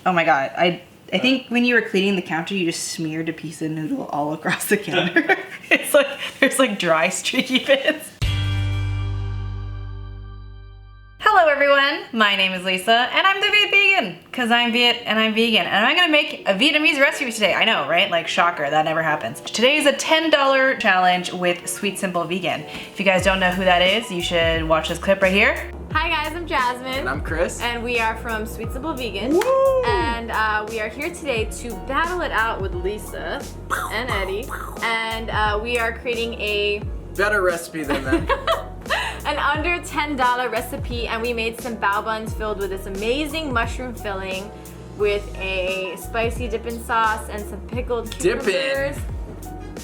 Oh my god, I think when you were cleaning the counter, you just smeared a piece of noodle all across the counter. It's like, there's like dry streaky bits. Hello everyone, my name is Lisa, and I'm the Viet vegan, because I'm Viet and I'm vegan, and I'm gonna make a Vietnamese recipe today. I know, right? Like, shocker, that never happens. Today is a $10 challenge with Sweet Simple Vegan. If you guys don't know who that is, you should watch this clip right here. Hi guys, I'm Jasmine. And I'm Chris. And we are from Sweet Simple Vegan. Woo! And we are here today to battle it out with Lisa and Eddie. And we are creating a better recipe than them. an under $10 recipe, and we made some bao buns filled with this amazing mushroom filling with a spicy dipping sauce and some pickled cucumbers.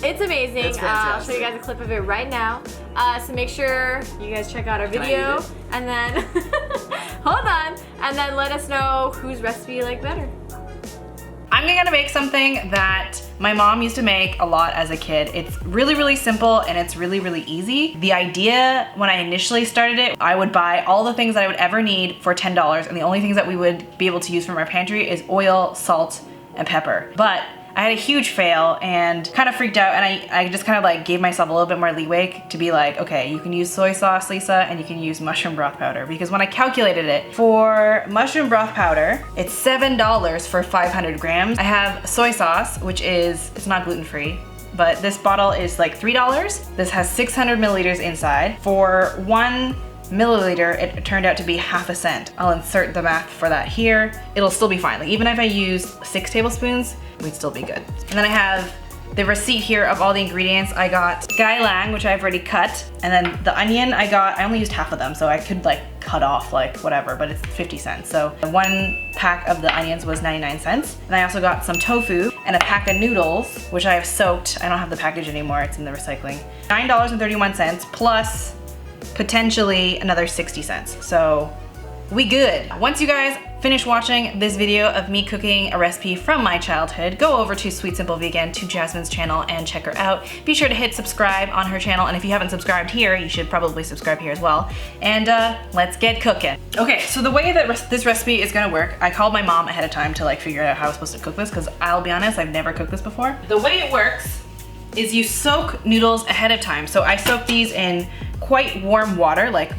It's amazing. It's I'll show you guys a clip of it right now. So make sure you guys check out our video and then hold on, and then let us know whose recipe you like better. I'm gonna make something that my mom used to make a lot as a kid. It's really, really simple and it's really, really easy. The idea when I initially started it, I would buy all the things that I would ever need for $10, and the only things that we would be able to use from our pantry is oil, salt, and pepper. But I had a huge fail and kind of freaked out, and I just kind of like gave myself a little bit more leeway to be like, okay, you can use soy sauce, Lisa, and you can use mushroom broth powder. Because when I calculated it, for mushroom broth powder, it's $7 for 500 grams. I have soy sauce, which it's not gluten-free, but this bottle is like $3. This has 600 milliliters inside. For 1 milliliter, it turned out to be half a cent. I'll insert the math for that here. It'll still be fine. Like, even if I use 6 tablespoons, we'd still be good. And then I have the receipt here of all the ingredients. I got scallion, which I've already cut, and then the onion I only used half of them, so I could like cut off like whatever, but it's 50 cents. So 1 pack of the onions was 99 cents. And I also got some tofu and a pack of noodles, which I have soaked. I don't have the package anymore, it's in the recycling. $9.31 plus potentially another 60 cents. So we good. Once you guys finish watching this video of me cooking a recipe from my childhood, go over to Sweet Simple Vegan, to Jasmine's channel, and check her out. Be sure to hit subscribe on her channel, and if you haven't subscribed here, you should probably subscribe here as well. And let's get cooking. Okay, so the way that this recipe is gonna work, I called my mom ahead of time to like figure out how I was supposed to cook this, because I'll be honest, I've never cooked this before. The way it works is you soak noodles ahead of time. So I soak these in quite warm water, like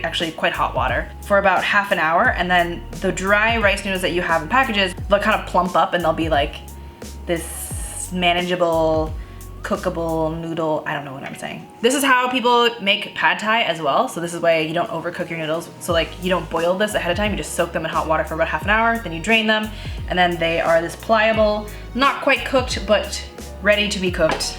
actually quite hot water, for about half an hour, and then the dry rice noodles that you have in packages, they'll kind of plump up and they'll be like this manageable, cookable noodle. I don't know what I'm saying. This is how people make pad thai as well. So this is why you don't overcook your noodles. So like, you don't boil this ahead of time, you just soak them in hot water for about half an hour, then you drain them, and then they are this pliable, not quite cooked, but ready to be cooked.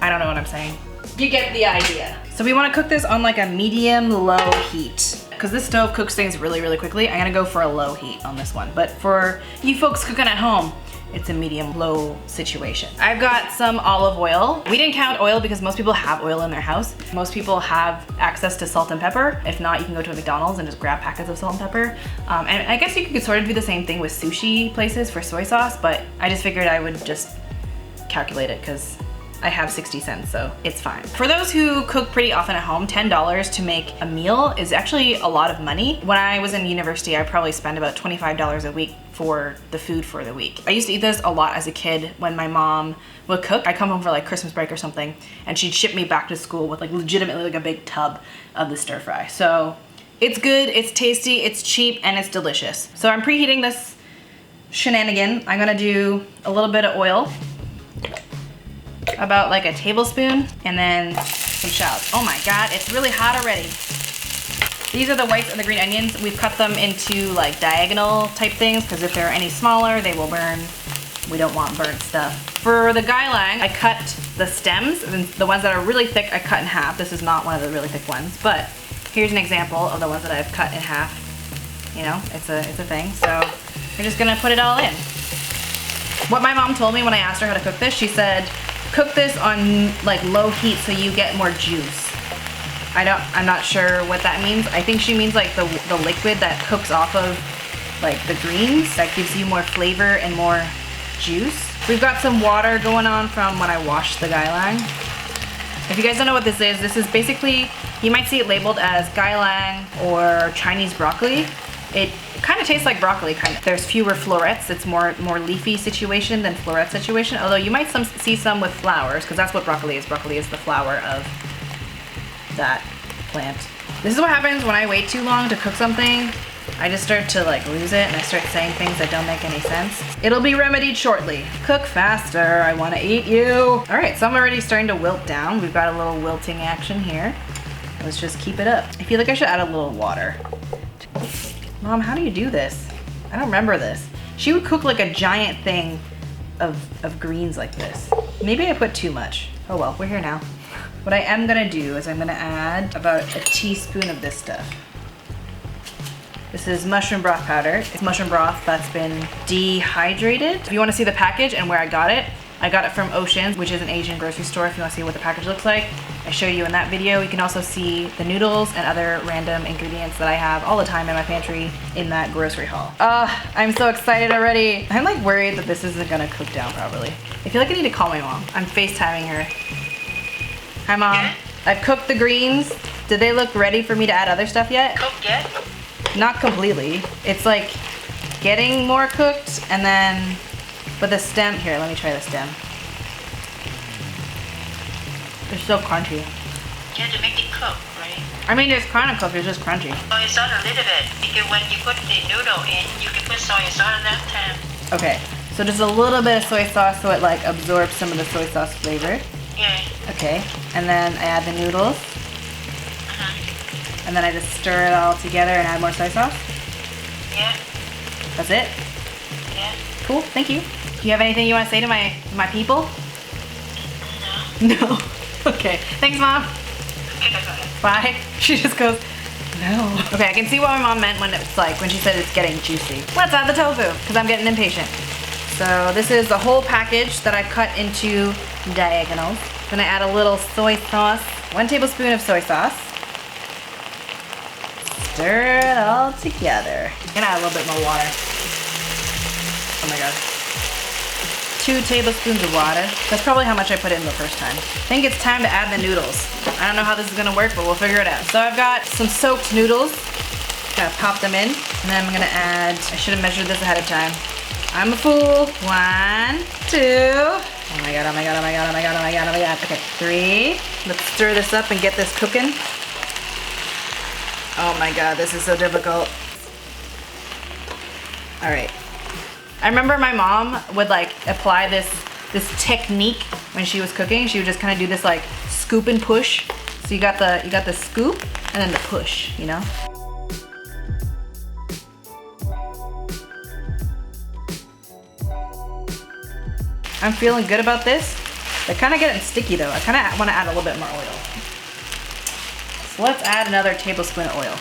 I don't know what I'm saying. You get the idea. So we want to cook this on like a medium-low heat. Because this stove cooks things really, really quickly, I'm gonna go for a low heat on this one. But for you folks cooking at home, it's a medium-low situation. I've got some olive oil. We didn't count oil because most people have oil in their house. Most people have access to salt and pepper. If not, you can go to a McDonald's and just grab packets of salt and pepper. And I guess you could sort of do the same thing with sushi places for soy sauce, but I just figured I would just calculate it because I have 60 cents, so it's fine. For those who cook pretty often at home, $10 to make a meal is actually a lot of money. When I was in university, I probably spent about $25 a week for the food for the week. I used to eat this a lot as a kid when my mom would cook. I'd come home for like Christmas break or something, and she'd ship me back to school with like legitimately like a big tub of the stir fry. So it's good, it's tasty, it's cheap, and it's delicious. So I'm preheating this shenanigan. I'm gonna do a little bit of oil, about like a tablespoon, and then some shallots. Oh my God, it's really hot already. These are the whites and the green onions. We've cut them into like diagonal type things because if they're any smaller, they will burn. We don't want burnt stuff. For the gailang, I cut the stems, and the ones that are really thick, I cut in half. This is not one of the really thick ones, but here's an example of the ones that I've cut in half. You know, it's a thing. So we're just gonna put it all in. What my mom told me when I asked her how to cook this, she said, cook this on like low heat so you get more juice. I'm not sure what that means. I think she means like the liquid that cooks off of like the greens that gives you more flavor and more juice. We've got some water going on from when I washed the gailang. If you guys don't know what this is basically, you might see it labeled as gailang or Chinese broccoli. It kind of tastes like broccoli, kind of. There's fewer florets. It's more leafy situation than floret situation. Although you might see some with flowers, because that's what broccoli is. Broccoli is the flower of that plant. This is what happens when I wait too long to cook something. I just start to like lose it and I start saying things that don't make any sense. It'll be remedied shortly. Cook faster, I wanna eat you. All right, so I'm already starting to wilt down. We've got a little wilting action here. Let's just keep it up. I feel like I should add a little water. Mom, how do you do this? I don't remember this. She would cook like a giant thing of greens like this. Maybe I put too much. Oh well, we're here now. What I am gonna do is I'm gonna add about a teaspoon of this stuff. This is mushroom broth powder. It's mushroom broth that's been dehydrated. If you wanna see the package and where I got it from Ocean's, which is an Asian grocery store if you wanna see what the package looks like. I show you in that video. You can also see the noodles and other random ingredients that I have all the time in my pantry in that grocery haul. I'm so excited already. I'm like worried that this isn't gonna cook down properly. I feel like I need to call my mom. I'm FaceTiming her. Hi Mom. Yeah? I've cooked the greens. Did they look ready for me to add other stuff yet? Cooked yet? Not completely. It's like getting more cooked and then, but the stem, here, let me try the stem. They're so crunchy. You have to make it cook, right? I mean, it's kind of cooked, it's just crunchy. Soy sauce a little bit, because when you put the noodle in, you can put soy sauce that time. Okay, so just a little bit of soy sauce so it like absorbs some of the soy sauce flavor. Yeah. Okay, and then I add the noodles. And then I just stir it all together and add more soy sauce. Yeah. That's it? Yeah. Cool, thank you. Do you have anything you want to say to my people? No. No. Okay, thanks Mom. Bye. She just goes, no. Okay, I can see what my mom meant when it's like, when she said it's getting juicy. Let's add the tofu, because I'm getting impatient. So this is the whole package that I cut into diagonals. Then I add a little soy sauce, 1 tablespoon of soy sauce. Stir it all together. I'm gonna add a little bit more water. Oh my God. 2 tablespoons of water. That's probably how much I put in the first time. I think it's time to add the noodles. I don't know how this is gonna work, but we'll figure it out. So I've got some soaked noodles. Gonna pop them in. And then I'm gonna add, I should have measured this ahead of time. I'm a fool. 1, 2. Oh my God, oh my God, oh my God, oh my God, oh my God, oh my God. Okay, 3. Let's stir this up and get this cooking. Oh my God, this is so difficult. All right. I remember my mom would like apply this technique when she was cooking. She would just kind of do this like scoop and push. So you got the scoop and then the push, you know? I'm feeling good about this. They're kind of getting sticky though. I kind of want to add a little bit more oil. So let's add another tablespoon of oil.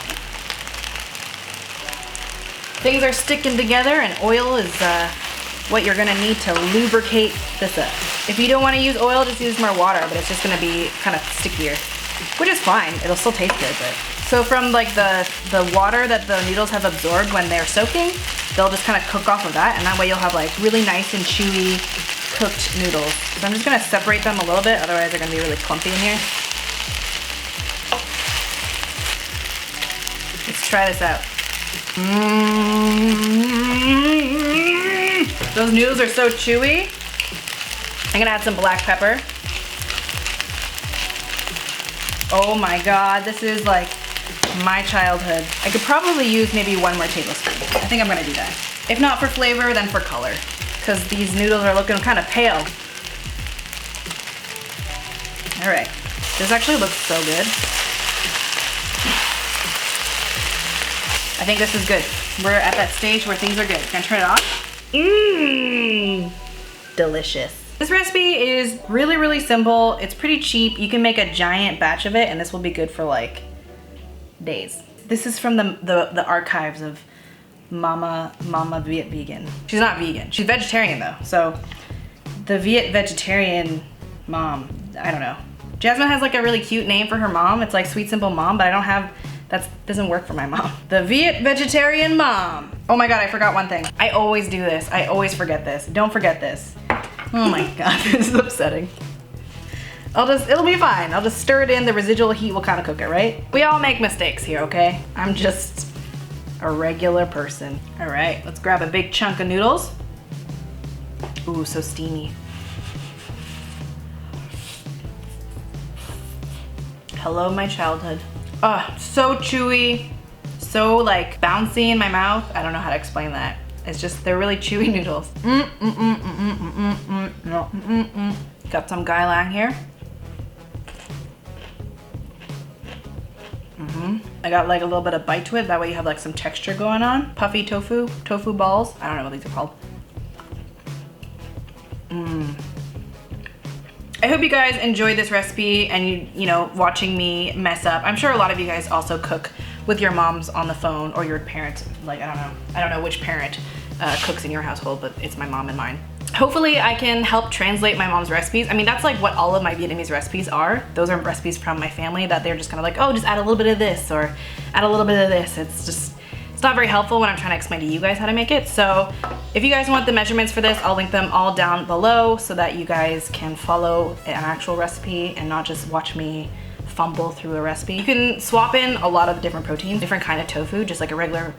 Things are sticking together and oil is what you're gonna need to lubricate this up. If you don't want to use oil, just use more water, but it's just gonna be kind of stickier, which is fine. It'll still taste good, but. So from like the water that the noodles have absorbed when they're soaking, they'll just kind of cook off of that, and that way you'll have like really nice and chewy cooked noodles. So I'm just gonna separate them a little bit, otherwise they're gonna be really clumpy in here. Let's try this out. Those noodles are so chewy. I'm gonna add some black pepper. Oh my God, this is like my childhood. I could probably use maybe 1 more tablespoon. I think I'm gonna do that. If not for flavor, then for color, because these noodles are looking kind of pale. All right, this actually looks so good. I think this is good. We're at that stage where things are good. Can I turn it on? Mmm, delicious. This recipe is really, really simple. It's pretty cheap. You can make a giant batch of it and this will be good for like days. This is from the archives of Mama Viet Vegan. She's not vegan, she's vegetarian though. So the Viet vegetarian mom, I don't know. Jasmine has like a really cute name for her mom. It's like Sweet Simple Mom, but I don't have, that doesn't work for my mom. The Viet vegetarian mom. Oh my God, I forgot one thing. I always do this. I always forget this. Don't forget this. Oh my God, this is upsetting. It'll be fine. I'll just stir it in. The residual heat will kind of cook it, right? We all make mistakes here, okay? I'm just a a regular person. All right, let's grab a big chunk of noodles. Ooh, so steamy. Hello, my childhood. Oh, so chewy, so like bouncy in my mouth. I don't know how to explain that. It's just, they're really chewy noodles. Got some gai lang here. I got like a little bit of bite to it. That way you have like some texture going on. Puffy tofu balls. I don't know what these are called. I hope you guys enjoyed this recipe and you know, watching me mess up. I'm sure a lot of you guys also cook with your moms on the phone or your parents. Like, I don't know which parent cooks in your household, but it's my mom and mine. Hopefully I can help translate my mom's recipes. I mean, that's like what all of my Vietnamese recipes are. Those are recipes from my family that they're just kind of like, oh, just add a little bit of this or add a little bit of this. It's not very helpful when I'm trying to explain to you guys how to make it. So if you guys want the measurements for this, I'll link them all down below so that you guys can follow an actual recipe and not just watch me fumble through a recipe. You can swap in a lot of different proteins, different kind of tofu, just like a regular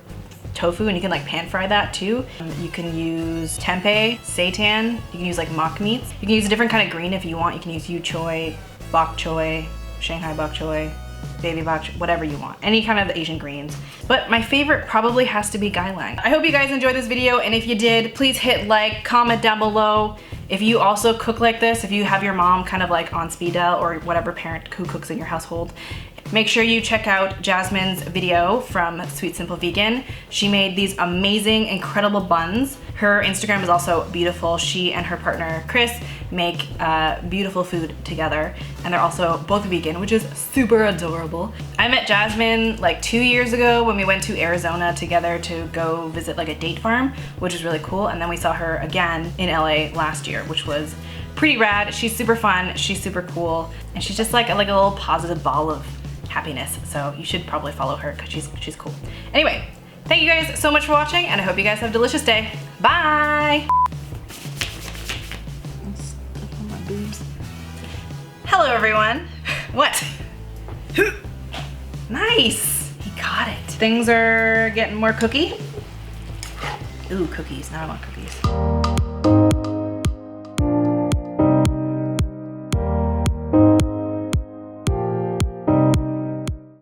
tofu, and you can like pan fry that too. You can use tempeh, seitan, you can use like mock meats. You can use a different kind of green if you want. You can use yu choy, bok choy, Shanghai bok choy, baby bok choy, whatever you want. Any kind of Asian greens. But my favorite probably has to be gai lang. I hope you guys enjoyed this video, and if you did, please hit like, comment down below. If you also cook like this, if you have your mom kind of like on speed dial or whatever parent who cooks in your household, make sure you check out Jasmine's video from Sweet Simple Vegan. She made these amazing, incredible buns. Her Instagram is also beautiful. She and her partner, Chris, make beautiful food together. And they're also both vegan, which is super adorable. I met Jasmine like 2 years ago when we went to Arizona together to go visit like a date farm, which is really cool. And then we saw her again in LA last year, which was pretty rad. She's super fun, she's super cool. And she's just like a little positive ball of happiness. So you should probably follow her because she's cool. Anyway, thank you guys so much for watching, and I hope you guys have a delicious day. Bye! Hello everyone. What? Nice! He got it. Things are getting more cookie. Ooh, cookies. Now I want cookies.